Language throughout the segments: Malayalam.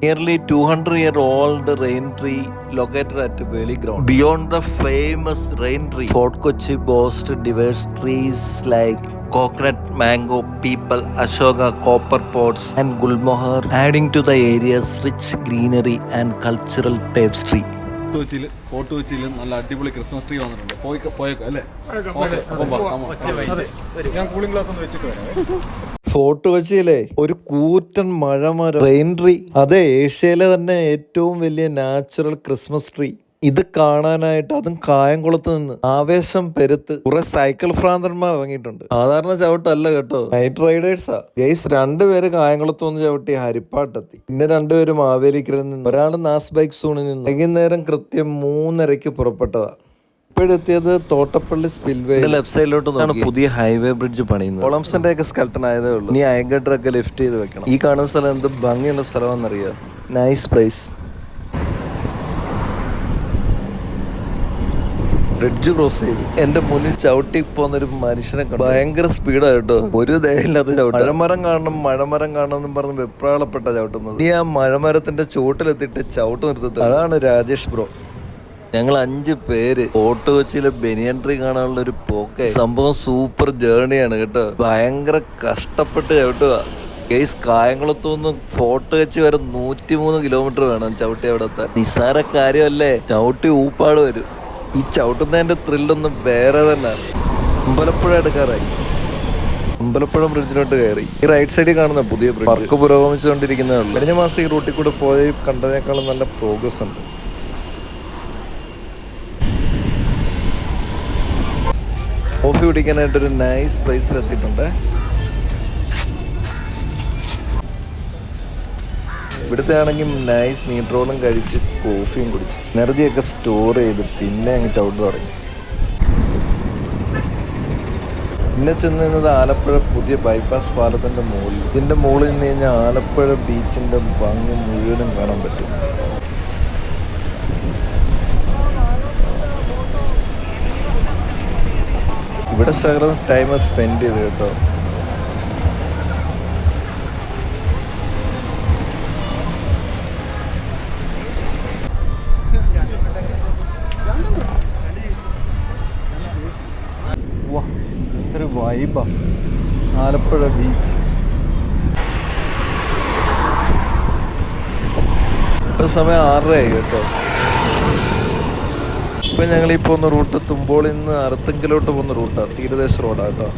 Nearly 200-year-old rain tree located at Valley Ground. Beyond the famous rain tree, Fort Kochi boasts diverse trees like coconut, mango, peepal, ashoka, copper pots, and gulmohar, adding to the area's rich greenery and cultural tapestry. Fort കൊച്ചിയിൽ നല്ല അടിപൊളി ക്രിസ്മസ് ട്രീ വന്നിട്ടുണ്ട്. പോയേക്കോ അല്ലേ? ഞാൻ കൂളിംഗ് ഗ്ലാസ് ഒന്ന് വെച്ചിട്ട് വരാം. ഫോർട്ട് കൊച്ചിയിലെ ഒരു കൂറ്റൻ മഴമരം റെയിൻ ട്രീ, അതെ, ഏഷ്യയിലെ തന്നെ ഏറ്റവും വലിയ നാച്ചുറൽ ക്രിസ്മസ് ട്രീ. ഇത് കാണാനായിട്ട് അതും കായംകുളത്ത് നിന്ന് ആവേശം പെരുത്ത് കുറെ സൈക്കിൾ ഭ്രാന്തന്മാർ ഇറങ്ങിയിട്ടുണ്ട്. സാധാരണ ചവിട്ടല്ല കേട്ടോ, നൈറ്റ് റൈഡേഴ്സാ. ഗൈസ്, രണ്ടുപേര് കായംകുളത്ത് നിന്ന് ചവിട്ടി ഹരിപ്പാട്ടെത്തി. പിന്നെ രണ്ടുപേര് മാവേലിക്കരയിൽ നിന്ന്, ഒരാൾ നാസ് ബൈക്ക് സോണിൽ നിന്ന്. വൈകുന്നേരം കൃത്യം 3:30 പുറപ്പെട്ടതാ. ഇപ്പോഴെത്തിയത് തോട്ടപ്പള്ളി സ്പിൽവേ. ലെഫ്റ്റ് സൈഡിലോട്ട് പുതിയ ഹൈവേ ബ്രിഡ്ജ് പണിയുന്നത്. കൊളംസിന്റെ ഒക്കെ സ്കെൽട്ടൺ ആയതേ ഉള്ളൂ. ഇനി അയങ്കട്ടറൊക്കെ ലിഫ്റ്റ് ചെയ്ത് വെക്കണം. ഈ കാണുന്ന സ്ഥലം എന്ത് ഭംഗിയുള്ള സ്ഥലമാണെന്നറിയാം. Nice place. ബ്രിഡ്ജ് ക്രോസ് ചെയ്തു എന്റെ മുന്നിൽ ചവിട്ടി പോകുന്നൊരു മനുഷ്യനെ കണ്ടു. ഭയങ്കര സ്പീഡാ കേട്ടോ, ഒരു ദയയില്ലാത്ത ചവിട്ട്. മഴമരം കാണണം എന്നും പറഞ്ഞ് വെപ്രാളപ്പെട്ട ചവിട്ടുന്നത്. ഈ ആ മഴമരത്തിന്റെ ചുവട്ടിലെത്തിയിട്ട് ചവിട്ട് നിർത്തത്. അതാണ് രാജേഷ് ബ്രോ. ഞങ്ങൾ 5 പേര് ഫോർട്ട് കൊച്ചിയിലെ ബനിയൻ ട്രീ കാണാനുള്ള ഒരു പോക്കെ. സംഭവം സൂപ്പർ ജേർണിയാണ് കേട്ടോ. ഭയങ്കര കഷ്ടപ്പെട്ട് ചവിട്ടുക. ഗെയ്സ്, കായംകുളത്തുനിന്ന് ഫോർട്ട് കൊച്ചി വരെ 103 കിലോമീറ്റർ വേണം ചവിട്ടി അവിടെ എത്താൻ. നിസ്സാര കാര്യമല്ലേ, ചവിട്ടി ഊപ്പാട് വരും. ഈ ചവിട്ടുന്നതിന്റെ ത്രില്ലൊന്നും വേറെ തന്നെയാണ്. അമ്പലപ്പുഴ എടുക്കാറായി. അമ്പലപ്പുഴ ബ്രിഡ്ജിലോട്ട് കയറി. ഈ റൈറ്റ് സൈഡിൽ കാണുന്ന പുതിയ ബ്രിഡ്ജ് വർക്ക് പുരോഗമിച്ചുകൊണ്ടിരിക്കുന്നേ ഉള്ളൂ. കഴിഞ്ഞ മാസം ഈ റൂട്ടിൽ കൂടെ പോയി കണ്ടതിനേക്കാളും നല്ല പ്രോഗ്രസ് ഉണ്ട്. കോഫി കുടിക്കാനായിട്ടൊരു നൈസ് പ്ലേസിലെത്തിയിട്ടുണ്ട്. ഇവിടുത്തെ ആണെങ്കിൽ നൈസ് മീറ്റ് റോളും കഴിച്ച് കോഫിയും കുടിച്ച് എനർജിയൊക്കെ സ്റ്റോർ ചെയ്ത് പിന്നെ അങ്ങ് ചവിട്ട് തുടങ്ങി. പിന്നെ ചെന്ന് നിന്നത് ആലപ്പുഴ പുതിയ ബൈപ്പാസ് പാലത്തിൻ്റെ മുകളിൽ. ഇതിൻ്റെ മുകളിൽ നിന്ന് കഴിഞ്ഞാൽ ആലപ്പുഴ ബീച്ചിൻ്റെ ഭംഗി മുഴുവനും കാണാൻ പറ്റും. ഇവിടെ ശകലം ടൈം സ്പെൻഡ് ചെയ്ത് കേട്ടോ. എന്തൊരു വൈബാ ആലപ്പുഴ ബീച്ച്. ഇപ്പം സമയം 6:30 കേട്ടോ. ഇപ്പം ഞങ്ങളീ പോകുന്ന റൂട്ട് തുമ്പോളിൽ നിന്ന് അറുത്തങ്കിലോട്ട് പോകുന്ന റൂട്ടാണ്. തീരദേശ റോഡാണ് കേട്ടോ.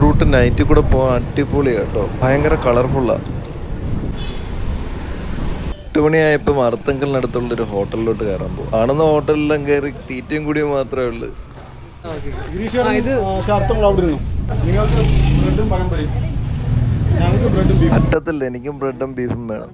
റൂട്ട് നൈറ്റിൽ കൂടെ പോകാൻ അടിപൊളിയാണ് കേട്ടോ. ഭയങ്കര കളർഫുള്ളാണ്. 8 മണിയായപ്പോൾ അറുത്തങ്കലിനടുത്തുള്ളൊരു ഹോട്ടലിലോട്ട് കയറാൻ പോകും. കാണുന്ന ഹോട്ടലിലെല്ലാം കയറി തീറ്റയും കൂടിയും മാത്രമേ ഉള്ളൂ. അറ്റത്തില്ല, എനിക്കും ബ്രെഡും ബീഫും വേണം.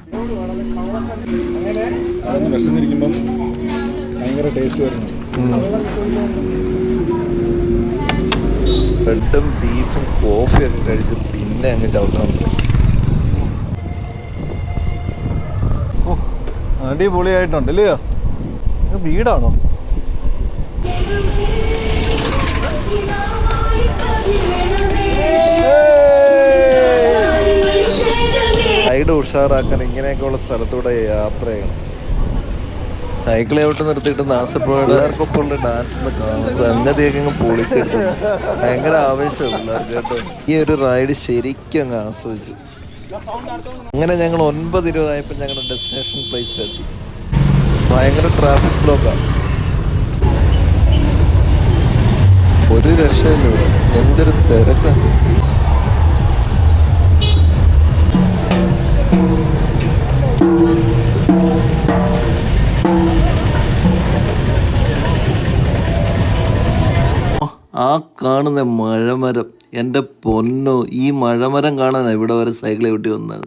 ബ്രെഡും ബീഫും കോഫിയൊക്കെ കഴിച്ച് പിന്നെ അങ്ങ് ചവിട്ടണം. അടിപൊളിയായിട്ടുണ്ട് ഇല്ലയോ? വീടാണോ? സൈഡ് ഉഷാറാക്കാൻ ഇങ്ങനെയൊക്കെയുള്ള സ്ഥലത്തൂടെ യാത്ര ചെയ്യണം. സൈക്കിൾ ഔട്ട് നിർത്തിയിട്ട് നാസപ്പുഴ പിള്ളേർക്കൊപ്പമുള്ള ഡാൻസ് ഒന്ന് കാണാം. സംഗതിയൊക്കെ അങ്ങ് പൊളിച്ചെടുത്തു. ഭയങ്കര ആവേശമാണ് പിള്ളേർക്ക് കേട്ടോ. ഈ ഒരു റൈഡ് ശരിക്കും അങ്ങ് ആസ്വദിച്ചു. അങ്ങനെ ഞങ്ങൾ 9:20 ഞങ്ങളുടെ ഡെസ്റ്റിനേഷൻ പ്ലേസിലെത്തി. ഭയങ്കര ട്രാഫിക് ബ്ലോക്കാണ്, ഒരു രക്ഷയില്ല ഇവിടെ. എന്തൊരു തിരക്കാണ്. ആ കാണുന്ന മഴമരം, എൻ്റെ പൊന്നോ, ഈ മഴമരം കാണാനാണ് ഇവിടെ വരെ സൈക്കിൾ ചവിട്ടി വന്നത്.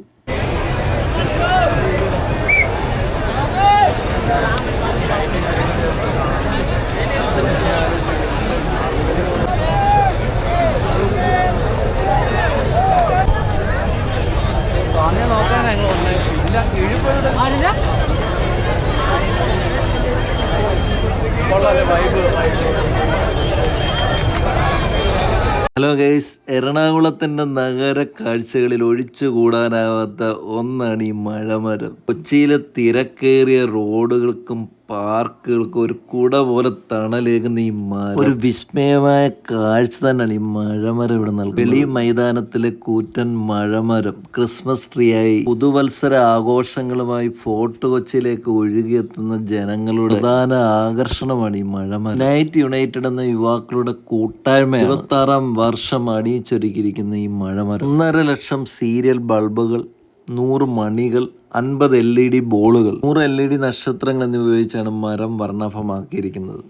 ഹലോ ഗൈസ്, എറണാകുളത്തിന്റെ നഗര കാഴ്ചകളിൽ ഒഴിച്ചുകൂടാനാവാത്ത ഒന്നാണ് ഈ മഴമരം. കൊച്ചിയിലെ തിരക്കേറിയ റോഡുകൾക്കും പാർക്കുകൾക്കും ഒരു കുട പോലെ തണലേകുന്ന ഈ മരം ഒരു വിസ്മയമായ കാഴ്ച തന്നെയാണ് ഈ മഴമരം ഇവിടെ നൽകുന്നത്. വെളി മൈതാനത്തിലെ കൂറ്റൻ മഴമരം ക്രിസ്മസ് ട്രീ ആയി പുതുവത്സര ആഘോഷങ്ങളുമായി ഫോർട്ട് കൊച്ചിയിലേക്ക് ഒഴുകിയെത്തുന്ന ജനങ്ങളുടെ പ്രധാന ആകർഷണമാണ് ഈ മഴമരം. നൈറ്റ് യുണൈറ്റഡ് എന്ന യുവാക്കളുടെ കൂട്ടായ്മ 26ാം വർഷം അണിയിച്ചൊരുക്കിയിരിക്കുന്ന ഈ മഴമരം 1.5 ലക്ഷം സീരിയൽ ബൾബുകൾ, 100 മണികൾ, 50 LED ബോളുകൾ, 100 LED നക്ഷത്രങ്ങൾ എന്നിവ ഉപയോഗിച്ചാണ് മരം വർണ്ണാഭമാക്കിയിരിക്കുന്നത്.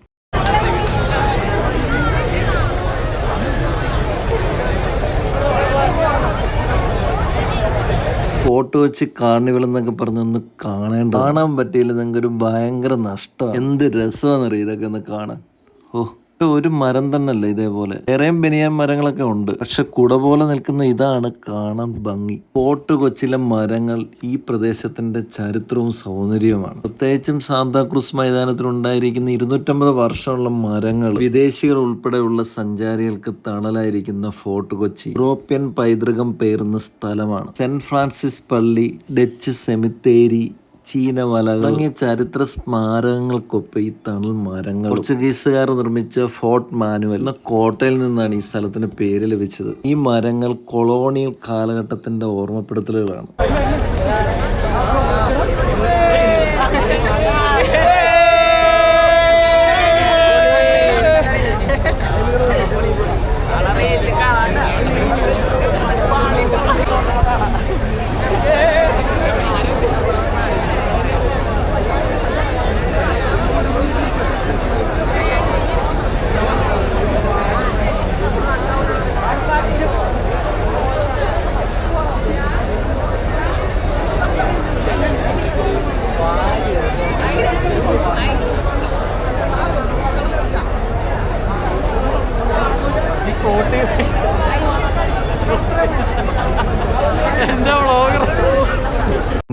ഫോട്ടോ വെച്ച് കാർണിവൽ എന്നൊക്കെ പറഞ്ഞൊന്ന് കാണാൻ പറ്റിയില്ല. നിങ്ങൾക്ക് ഒരു ഭയങ്കര നഷ്ടമാണ്. എന്ത് രസമാണെന്നറിയാം ഇതൊക്കെ ഒന്ന് കാണാൻ. ഒരു മരം തന്നെയല്ല ഇതേപോലെ വേറെയും ബനിയാൻ മരങ്ങളൊക്കെ ഉണ്ട്, പക്ഷെ കുട പോലെ നിൽക്കുന്ന ഇതാണ് കാണാൻ ഭംഗി. ഫോർട്ട് കൊച്ചിയിലെ മരങ്ങൾ ഈ പ്രദേശത്തിന്റെ ചരിത്രവും സൗന്ദര്യവുമാണ്. പ്രത്യേകിച്ചും സാന്താക്രൂസ് മൈതാനത്തിൽ ഉണ്ടായിരിക്കുന്ന 250 വർഷമുള്ള മരങ്ങൾ വിദേശികൾ ഉൾപ്പെടെയുള്ള സഞ്ചാരികൾക്ക് തണലായിരിക്കുന്ന ഫോർട്ട് കൊച്ചി യൂറോപ്യൻ പൈതൃകം പേറുന്ന സ്ഥലമാണ്. സെന്റ് ഫ്രാൻസിസ് പള്ളി, ഡച്ച് സെമിത്തേരി, ചീനവലകൾ തുടങ്ങിയ ചരിത്ര സ്മാരകങ്ങൾക്കൊപ്പം ഈ തണൽ മരങ്ങൾ പോർച്ചുഗീസുകാർ നിർമ്മിച്ച ഫോർട്ട് മാനുവൽ എന്ന കോട്ടയിൽ നിന്നാണ് ഈ സ്ഥലത്തിന് പേര് ലഭിച്ചത്. ഈ മരങ്ങൾ കൊളോണിയൽ കാലഘട്ടത്തിന്റെ ഓർമ്മപ്പെടുത്തലുകളാണ്.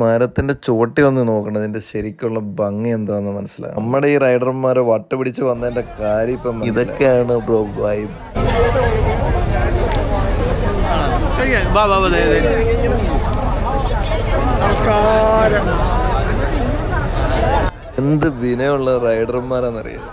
മരത്തിന്റെ ചോട്ടി ഒന്ന് നോക്കണം, ഇതിന്റെ ശരിക്കുള്ള ഭംഗി എന്താണെന്ന് മനസ്സിലാവും. നമ്മുടെ ഈ റൈഡർമാരെ വട്ടുപിടിച്ച് വന്നതിന്റെ കാര്യം ഇപ്പം ഇതൊക്കെയാണ് ബ്രോ വൈബ്. നമസ്കാരം. എന്ത് വിനയുള്ള റൈഡർമാരാന്നറിയാം.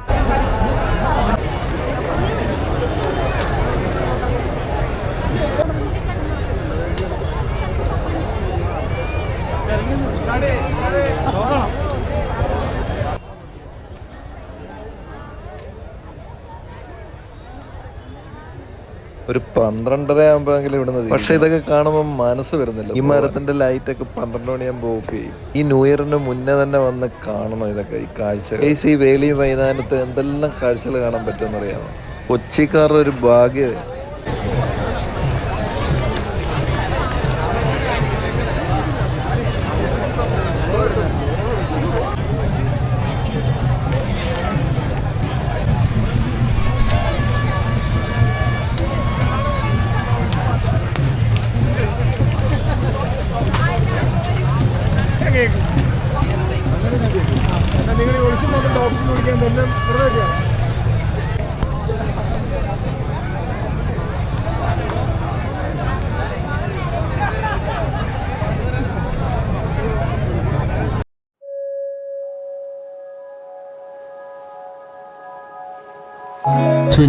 ഒരു 12:30 ആകുമ്പോഴെങ്കിലും ഇവിടുന്ന്, പക്ഷെ ഇതൊക്കെ കാണുമ്പോൾ മനസ്സ് വരുന്നില്ല. ഈ മരത്തിന്റെ ലൈറ്റ് ഒക്കെ 12 മണിയാകുമ്പോൾ ഓഫ് ചെയ്യും. ഈ ന്യൂ ഇയറിന് മുന്നേ തന്നെ വന്ന് കാണണം ഇതൊക്കെ, ഈ കാഴ്ച. ഈ വേളി മൈതാനത്ത് എന്തെല്ലാം കാഴ്ചകൾ കാണാൻ പറ്റുമെന്ന് അറിയാമോ? കൊച്ചിക്കാരുടെ ഒരു ഭാഗ്യം. നിങ്ങൾ ഒളിച്ചു നോക്കേണ്ട ഓപ്ഷൻ വിളിക്കാൻ തന്നെ വെറുതെ.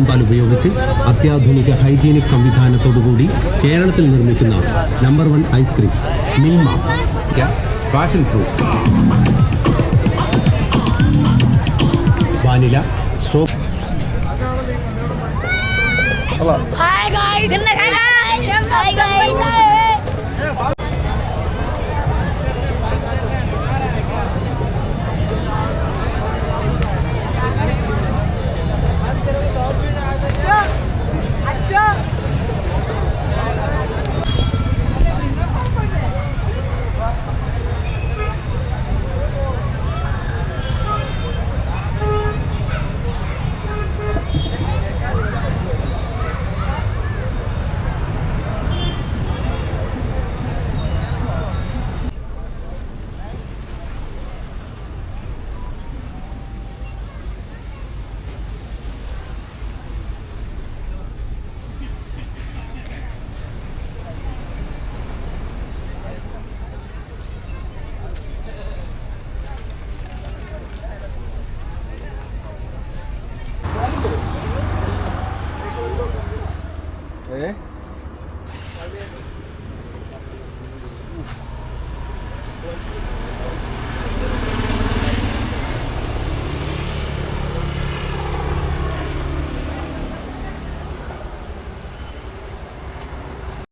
പാൽ ഉപയോഗിച്ച് അത്യാധുനിക ഹൈജീനിക് സംവിധാനത്തോടുകൂടി കേരളത്തിൽ നിർമ്മിക്കുന്ന number 1 ice cream Milma passion fruit vanilla strobe. Hi guys.